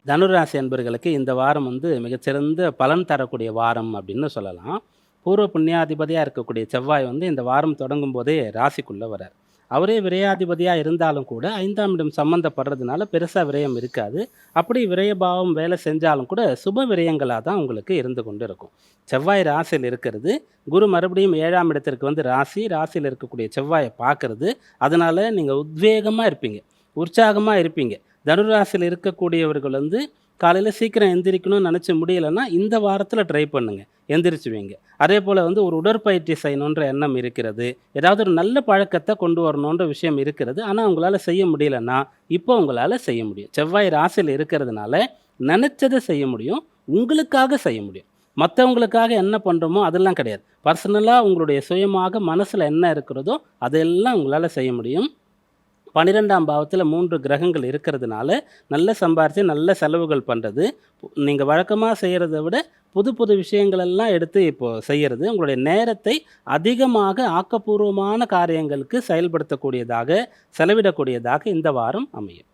தனுராசி அன்பர்களுக்கு இந்த வாரம் வந்து மிகச்சிறந்த பலன் தரக்கூடிய வாரம் அப்படின்னு சொல்லலாம். பூர்வ புண்ணியாதிபதியாக இருக்கக்கூடிய செவ்வாய் வந்து இந்த வாரம் தொடங்கும் போதே ராசிக்குள்ளே வரார். அவரே விரையாதிபதியாக இருந்தாலும் கூட 5ஆம் இடம் சம்மந்தப்படுறதுனால பெருசாக விரயம் இருக்காது. அப்படி விரயபாவம் வேலை செஞ்சாலும் கூட சுப விரயங்களாக தான் உங்களுக்கு இருந்து கொண்டு இருக்கும். செவ்வாய் ராசியில் இருக்கிறது, குரு மறுபடியும் 7ஆம் இடத்திற்கு வந்து ராசியில் இருக்கக்கூடிய செவ்வாயை பார்க்கறது. அதனால் நீங்கள் உத்வேகமாக இருப்பீங்க, உற்சாகமாக இருப்பீங்க. தனுராசியில் இருக்கக்கூடியவர்கள் வந்து காலையில் சீக்கிரம் எந்திரிக்கணும்னு நினச்சி முடியலைன்னா இந்த வாரத்தில் ட்ரை பண்ணுங்கள், எந்திரிச்சுவீங்க. அதே போல் வந்து ஒரு உடற்பயிற்சி செய்யணுன்ற எண்ணம் இருக்கிறது, ஏதாவது ஒரு நல்ல பழக்கத்தை கொண்டு வரணுன்ற விஷயம் இருக்கிறது. ஆனால் உங்களால் செய்ய முடியலன்னா இப்போ உங்களால் செய்ய முடியும். செவ்வாய் ராசியில் இருக்கிறதுனால நினச்சதை செய்ய முடியும், உங்களுக்காக செய்ய முடியும். மற்றவங்களுக்காக என்ன பண்ணுறோமோ அதெல்லாம் கிடையாது. பர்சனலாக உங்களுடைய சுயமாக மனசில் என்ன இருக்கிறதோ அதெல்லாம் உங்களால் செய்ய முடியும். 12ஆம் பாவத்தில் 3 கிரகங்கள் இருக்கிறதுனால நல்ல சம்பாரித்து நல்ல செலவுகள் பண்ணுறது, நீங்கள் வழக்கமாக செய்கிறத விட புது புது விஷயங்களெல்லாம் எடுத்து இப்போது செய்கிறது உங்களுடைய நேரத்தை அதிகமாக ஆக்கப்பூர்வமான காரியங்களுக்கு செயல்படுத்தக்கூடியதாக, செலவிடக்கூடியதாக இந்த வாரம் அமையும்.